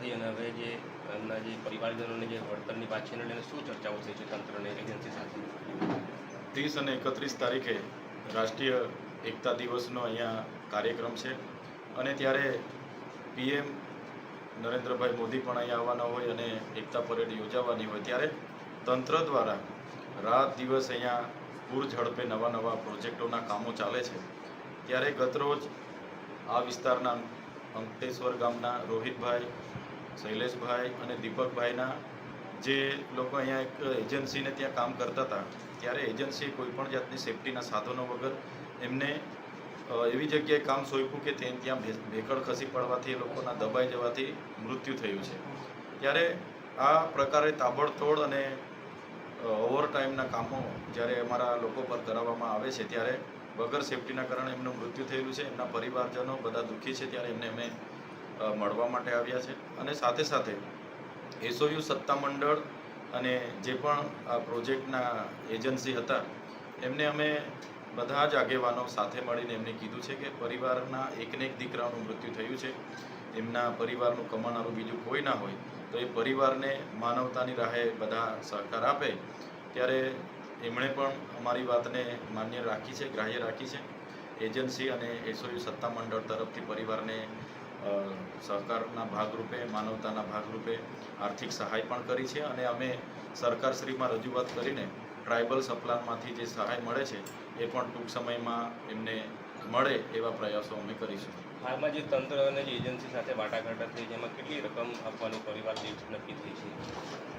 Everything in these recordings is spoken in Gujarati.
થઈ અને હવે જે એમના જે પરિવારજનોને જે વળતરની પાછળને લઈને શું ચર્ચાઓ થઈ છે તંત્રને એજન્સી સાથે? 30 અને 31 તારીખે રાષ્ટ્રીય એકતા દિવસનો અહીંયા કાર્યક્રમ છે અને ત્યારે પીએમ નરેન્દ્રભાઈ મોદી પણ અહીંયા આવવાના હોય અને એકતા પરેડ યોજાવાની હોય ત્યારે તંત્ર દ્વારા રાત દિવસ અહીંયા પૂર ઝડપે નવા પ્રોજેક્ટોના કામો ચાલે છે. ત્યારે ગતરોજ આ વિસ્તારના અંકટેશ્વર ગામના રોહિતભાઈ, શૈલેષભાઈ અને દીપકભાઈના જે લોકો અહીંયા એક એજન્સીને ત્યાં કામ કરતા હતા ત્યારે એજન્સીએ કોઈપણ જાતની સેફટીના સાધનો વગર એમને એવી જગ્યાએ કામ સોંપ્યું કે ત્યાં ભેકડ ખસી પડવાથી એ લોકોના દબાઈ જવાથી મૃત્યુ થયું છે. ત્યારે આ પ્રકારે તાબડતોડ અને ઓવરટાઈમના કામો જ્યારે અમારા લોકો પર કરાવવામાં આવે છે ત્યારે વગર સેફટીના કારણે એમનું મૃત્યુ થયેલું છે. એમના પરિવારજનો બધા દુઃખી છે. ત્યારે એમને અમે મળવા માટે આવ્યા છે અને સાથે સાથે એસઓયુ સત્તામંડળ અને જે પણ આ પ્રોજેક્ટના એજન્સી હતા એમને અમે બધા જ આગેવાનો સાથે મળીને એમને કીધું છે કે પરિવારના એકને એક દીકરાનું મૃત્યુ થયું છે. એમના પરિવારનું કમાનારું બીજું કોઈ ના હોય તો એ પરિવારને માનવતાની રાહે બધા સહકાર આપે. ત્યારે એમણે પણ અમારી વાતને માન્ય રાખી છે, ગ્રાહ્ય રાખી છે. એજન્સી અને એસઓયુ સત્તામંડળ તરફથી પરિવારને સહકારના ભાગરૂપે, માનવતાના ભાગરૂપે આર્થિક સહાય પણ કરી છે અને અમે સરકારશ્રીમાં રજૂઆત કરીને ટ્રાઇબલ સપ્લાનમાંથી જે સહાય મળે છે એ પણ ટૂંક સમયમાં એમને મળે એવા પ્રયાસો અમે કરીશું. હાલમાં જે તંત્ર અને જે એજન્સી સાથે વાટાઘાટ થઈ જેમાં કેટલી રકમ આપવાની પરિવાર દીઠ નક્કી થઈ છે?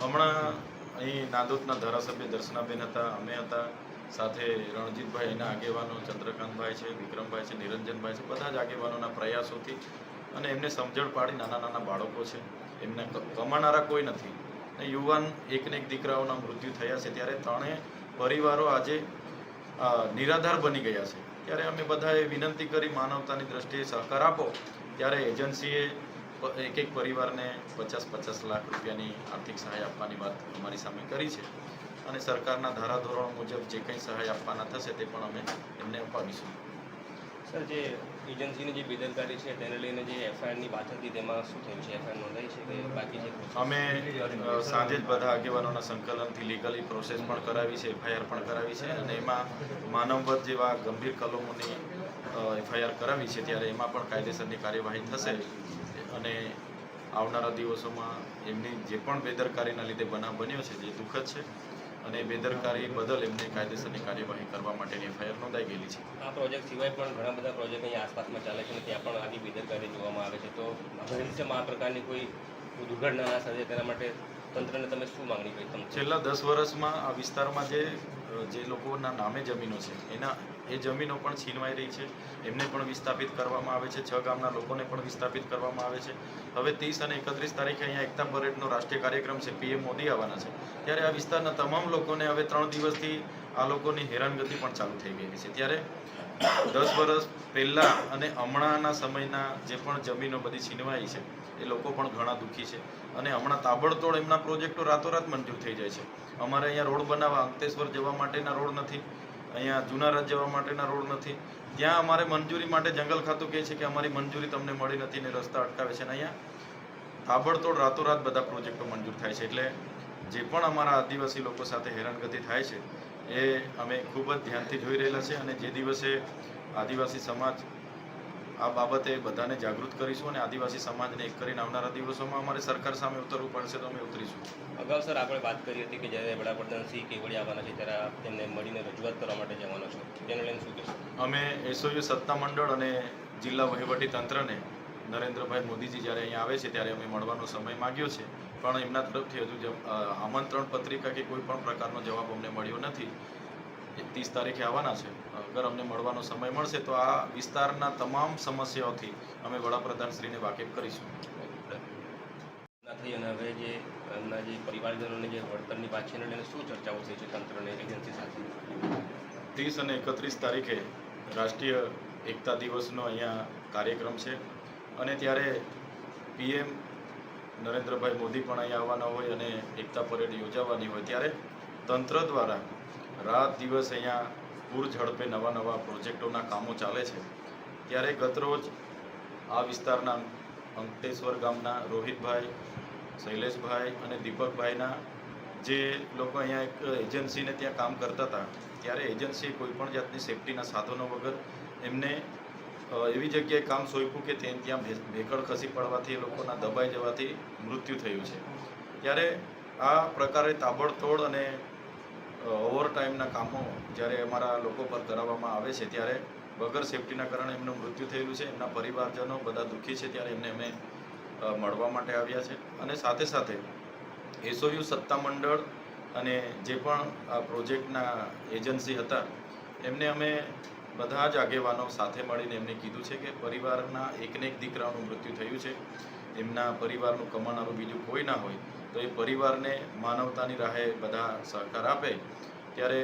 હમણાં અહીં નાદોદના ધારાસભ્ય દર્શનાબેન હતા, અમે હતા, સાથે રણજીતભાઈ એના આગેવાનો, ચંદ્રકાંતભાઈ છે, વિક્રમભાઈ છે, નિરંજનભાઈ છે, બધા જ આગેવાનોના પ્રયાસોથી અને એમને સમજણ પાડી નાના બાળકો છે, એમને કમાનારા કોઈ નથી. યુવાન એકને એક દીકરાઓના મૃત્યુ થયા છે. ત્યારે ત્રણેય પરિવારો આજે નિરાધાર બની ગયા છે. ત્યારે અમે બધાએ વિનંતી કરી માનવતાની દ્રષ્ટિએ સહકાર આપો. ત્યારે એજન્સીએ એક પરિવારને 50-50 લાખ રૂપિયાની આર્થિક સહાય આપવાની વાત અમારી સામે કરી છે અને સરકારના ધારાધોરણો મુજબ જે કંઈ સહાય આપવાના થશે તે પણ અમે એમને અપાવીશું. સર, જે એજન્સીની જે બેદરકારી છે તેને લઈને જે એફઆઈઆરની વાત હતી તેમાં શું થયું છે? એફઆઈઆર નોંધાઈ છે કે બાકી છે? અમે સાંજે જ બધા આગેવાનોના સંકલનથી લીગલી પ્રોસેસ પણ કરાવી છે, એફઆઈઆર પણ કરાવી છે અને એમાં માનવવધ જેવા ગંભીર કલમોની એફઆઈઆર કરાવી છે. ત્યારે એમાં પણ કાયદેસરની કાર્યવાહી થશે અને આવનારા દિવસોમાં એમની જે પણ બેદરકારીના લીધે બનાવ બન્યો છે જે દુઃખદ છે અને બેદરકારી બદલ એમને કાયદેસરની કાર્યવાહી કરવા માટેની એફઆઈઆર નોંધાઈ ગયેલી છે. આ પ્રોજેક્ટ સિવાય પણ ઘણા બધા પ્રોજેક્ટ અહીં આસપાસમાં ચાલે છે અને ત્યાં પણ આવી બેદરકારી જોવામાં આવે છે. તો ભવિષ્યમાં આ પ્રકારની કોઈ દુર્ઘટના ના સર્જાય તેના માટે તંત્રને તમે શું માંગણી કરી? તમે છેલ્લા 10 વર્ષમાં આ વિસ્તારમાં જે લોકોના નામે જમીનો છે એ જમીનો પણ છીનવાઈ રહી છે. એમને પણ વિસ્થાપિત કરવામાં આવે છે. 6 ગામના લોકોને પણ વિસ્થાપિત કરવામાં આવે છે. હવે 30 અને 31 તારીખે અહીંયા એકતા પરેડનો રાષ્ટ્રીય કાર્યક્રમ છે. પીએમ મોદી આવવાના છે. ત્યારે આ વિસ્તારના તમામ લોકોને હવે 3 દિવસથી આ લોકોની હેરાનગતિ પણ ચાલુ થઈ ગયેલી છે. ત્યારે 10 વર્ષ પહેલાં અને હમણાંના સમયના જે પણ જમીનો બધી છીનવાઈ છે એ લોકો પણ ઘણા દુઃખી છે અને હમણાં તાબડતોડ એમના પ્રોજેક્ટો રાતોરાત મંજૂર થઈ જાય છે. અમારે અહીંયા રોડ બનાવવા, અંકલેશ્વર જવા માટેના રોડ નથી, અહીંયા જુનાગઢ જવા માટેના રોડ નથી. ત્યાં અમારે મંજૂરી માટે જંગલ ખાતું કહે છે કે અમારી મંજૂરી તમને મળી નથી ને રસ્તા અટકાવે છે. અને અહીંયા તાબડતોડ રાતોરાત બધા પ્રોજેક્ટો મંજૂર થાય છે. એટલે જે પણ અમારા આદિવાસી લોકો સાથે હેરાનગતિ થાય છે એ અમે ખૂબ જ ધ્યાનથી જોઈ રહેલા છે અને જે દિવસે આદિવાસી સમાજ આ બાબતે બધાને જાગૃત કરીશું અને આદિવાસી સમાજને એક કરીને આવનારા દિવસોમાં અમારે સરકાર સામે ઉતરવું પડશે તો અમે ઉતરીશું. અગાઉ સર આપણે વાત કરી હતી કે જ્યારે વડાપ્રધાન શ્રી કેવડિયા આવવાના છે ત્યારે તેમને મળીને રજૂઆત કરવા માટે જવાનો છો, તેને લઈને શું કહેશો? અમે એસઓયુ સત્તામંડળ અને જિલ્લા વહીવટી તંત્રને નરેન્દ્રભાઈ મોદીજી જ્યારે અહીંયા આવે છે ત્યારે અમે મળવાનો સમય માગ્યો છે, પણ એમના તરફથી હજુ આમંત્રણ પત્રિકા કે કોઈ પણ પ્રકારનો જવાબ અમને મળ્યો નથી. 30 તારીખે આવવાના છે. અગર અમને મળવાનો સમય મળશે તો આ વિસ્તારના તમામ સમસ્યાઓથી અમે વડાપ્રધાનશ્રીને વાકેફ કરીશું. થઈ અને હવે જે એમના જે પરિવારજનોને જે વળતરની પાછળને લઈને શું ચર્ચાઓ થઈ છે તંત્રને એજન્સી સાથે? 30 અને 31 તારીખે રાષ્ટ્રીય એકતા દિવસનો અહીંયા કાર્યક્રમ છે અને ત્યારે પીએમ નરેન્દ્રભાઈ મોદી પણ અહીંયા આવવાના હોય અને એકતા પરેડ યોજાવાની હોય ત્યારે તંત્ર દ્વારા રાત દિવસ અહીંયા પૂર ઝડપે નવા પ્રોજેક્ટોના કામો ચાલે છે. ત્યારે ગતરોજ આ વિસ્તારના અંકટેશ્વર ગામના રોહિતભાઈ, શૈલેષભાઈ અને દીપકભાઈના જે લોકો અહીંયા એક એજન્સીને ત્યાં કામ કરતા હતા, ત્યારે એજન્સીએ કોઈપણ જાતની સેફટીના સાધનો વગર એમને એવી જગ્યાએ કામ સોંપ્યું કે ત્યાં ભેકળ ખસી પડવાથી એ લોકોના દબાઈ જવાથી મૃત્યુ થયું છે. ત્યારે આ પ્રકારે તાબડતોડ અને ઓવરટાઈમના કામો જ્યારે અમારા લોકો પર કરાવવામાં આવે છે, ત્યારે વગર સેફટીના કારણે એમનું મૃત્યુ થયેલું છે. એમના પરિવારજનો બધા દુઃખી છે, ત્યારે એમને અમે મળવા માટે આવ્યા છે. અને સાથે સાથે એસઓયુ સત્તામંડળ અને જે પણ આ પ્રોજેક્ટના એજન્સી હતા, એમને અમે બધા જ આગેવાનો સાથે મળીને એમને કીધું છે કે પરિવારના એકને એક દીકરાનું મૃત્યુ થયું છે, એમના પરિવારનું કમાનારું બીજું કોઈ ના હોય, તો એ પરિવારને માનવતાની રાહે બધા સહકાર આપે. ત્યારે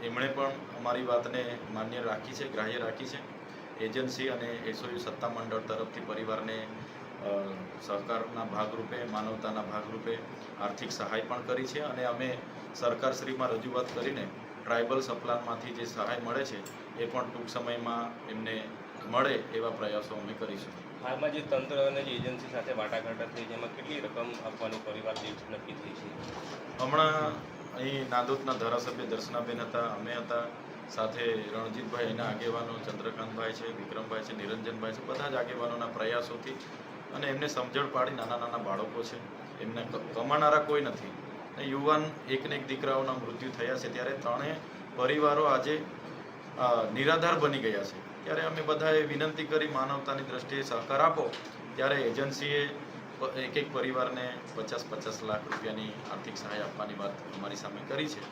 એમણે પણ અમારી વાતને માન્ય રાખી છે, ગ્રાહ્ય રાખી છે. એજન્સી અને એસઓયુ સત્તામંડળ તરફથી પરિવારને સહકારના ભાગરૂપે, માનવતાના ભાગરૂપે આર્થિક સહાય પણ કરી છે. અને અમે સરકારશ્રીમાં રજૂઆત કરીને ટ્રાઇબલ સપ્લાનમાંથી જે સહાય મળે છે એ પણ ટૂંક સમયમાં એમને મળે એવા પ્રયાસો અમે કરીશું. હાલમાં જે તંત્ર અને જે એજન્સી સાથે વાટાઘાટ થઈ છે, એમાં કેટલી રકમ આપવાની પરિવાર દીઠ નક્કી થઈ છે? હમણાં અહીં નાદોદના ધારાસભ્ય દર્શનાબેન હતા, અમે હતા, સાથે રણજીતભાઈ, એના આગેવાનો ચંદ્રકાંતભાઈ છે, વિક્રમભાઈ છે, નિરંજનભાઈ છે, બધા જ આગેવાનોના પ્રયાસોથી અને એમને સમજણ પાડી, નાના નાના બાળકો છે, એમને કમાનારા કોઈ નથી, યુવાન એકને એક દીકરાઓના મૃત્યુ થયા છે. ત્યારે ત્રણેય પરિવારો આજે નિરાધાર બની ગયા છે. ત્યારે અમે બધાએ વિનંતી કરી, માનવતાની દ્રષ્ટિએ સહકાર આપો. ત્યારે એજન્સીએ એક એક પરિવારને 50-50 લાખ રૂપિયાની આર્થિક સહાય આપવાની વાત અમારી સામે કરી છે.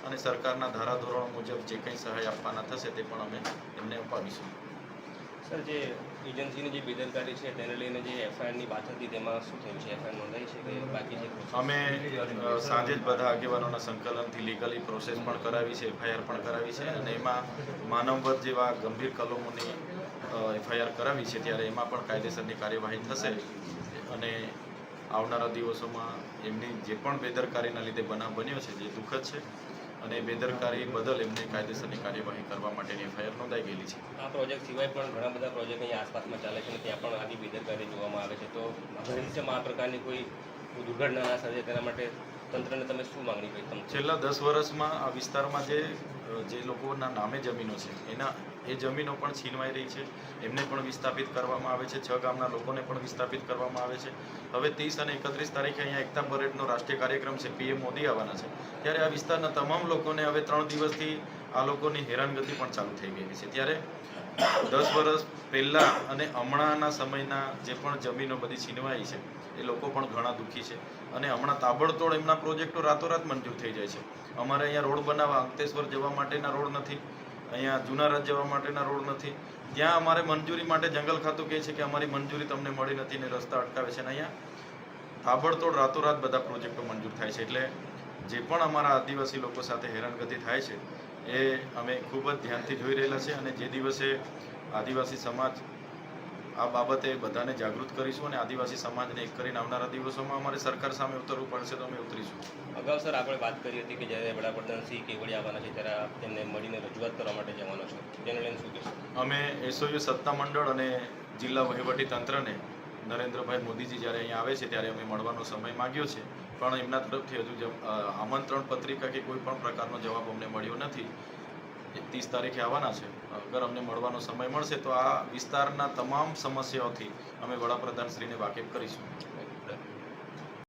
અને સરકારના ધારાધોરણો મુજબ જે કંઈ સહાય આપવાના થશે તે પણ અમે એમને અપાવીશું. સર, જે એજન્સીની જે બેદરકારી છે તેને લઈને જે એફઆઈઆરની વાત હતી, તેમાં શું થયું છે? એફઆઈઆર નોંધાઈ છે કે બાકી છે? અમે સાંજે જ બધા આગેવાનોના સંકલનથી લીગલી પ્રોસેસ પણ કરાવી છે, એફઆઈઆર પણ કરાવી છે. અને એમાં માનવવધ જેવા ગંભીર કલમોની એફઆઈઆર કરાવી છે. ત્યારે એમાં પણ કાયદેસરની કાર્યવાહી થશે. અને આવનારા દિવસોમાં એમની જે પણ બેદરકારીના લીધે બનાવ બન્યો છે, જે દુઃખદ છે, અને બેદરકારી બદલ એમને કાયદેસરની કાર્યવાહી કરવા માટેની એફઆઈઆર નોંધાઈ ગયેલી છે. આ પ્રોજેક્ટ સિવાય પણ ઘણા બધા પ્રોજેક્ટ અહીંયા આસપાસમાં ચાલે છે અને ત્યાં પણ આવી બેદરકારી જોવામાં આવે છે. તો ભવિષ્યમાં આ પ્રકારની કોઈ દુર્ઘટના ના સર્જાય તેના માટે તંત્રને તમે શું માંગણી કરી? તમે છેલ્લા 10 વર્ષમાં આ વિસ્તારમાં જે લોકોના નામે જમીનો છે, એ જમીનો પણ છીનવાઈ રહી છે. એમને પણ વિસ્થાપિત કરવામાં આવે છે. 6 ગામના લોકોને પણ વિસ્થાપિત કરવામાં આવે છે. હવે 30 અને 31 તારીખે અહીંયા એકતા પરેડનો રાષ્ટ્રીય કાર્યક્રમ છે, પીએમ મોદી આવવાના છે. ત્યારે આ વિસ્તારના તમામ લોકોને હવે 3 દિવસથી આ લોકોની હેરાનગતિ પણ ચાલુ થઈ ગઈ છે. ત્યારે 10 વર્ષ પહેલાં અને હમણાંના સમયના જે પણ જમીનો બધી છીનવાઈ છે, એ લોકો પણ ઘણા દુઃખી છે. અને હમણાં તાબડતોડ એમના પ્રોજેક્ટો રાતોરાત મંજૂર થઈ જાય છે. અમારે અહીંયા રોડ બનાવવા, અંકલેશ્વર જવા માટેના રોડ નથી, અહીંયા જુનાગઢ જવા માટેના રોડ નથી. ત્યાં અમારે મંજૂરી માટે જંગલ ખાતું કહે છે કે અમારી મંજૂરી તમને મળી નથી ને રસ્તા અટકાવે છે. અને અહીંયા તાબડતોડ રાતોરાત બધા પ્રોજેક્ટો મંજૂર થાય છે. એટલે જે પણ અમારા આદિવાસી લોકો સાથે હેરાનગતિ થાય છે એ અમે ખૂબ જ ધ્યાનથી જોઈ રહેલા છે. અને જે દિવસે આદિવાસી સમાજ આ બાબતે બધાને જાગૃત કરીશું અને આદિવાસી સમાજને એક કરીને આવનારા દિવસોમાં અમારે સરકાર સામે ઉતરવું પડશે તો અમે ઉતરીશું. અગાઉ સર આપણે વાત કરી હતી કે જ્યારે વડાપ્રધાન શ્રી કેવડિયા આવવાના છે ત્યારે આપ તેમને મળીને રજૂઆત કરવા માટે જવાનો છો, તેને લઈને શું કહેશો? અમે એસઓયુ સત્તામંડળ અને જિલ્લા વહીવટી તંત્રને નરેન્દ્રભાઈ મોદીજી જ્યારે અહીંયા આવે છે ત્યારે અમે મળવાનો સમય માગ્યો છે, પણ એમના તરફથી હજુ આમંત્રણ પત્રિકા કે કોઈ પણ પ્રકારનો જવાબ અમને મળ્યો નથી. 30 તારીખે આવવાના છે. અગર અમને મળવાનો સમય મળશે તો આ વિસ્તારના તમામ સમસ્યાઓથી અમે વડાપ્રધાનશ્રીને વાકેફ કરીશું.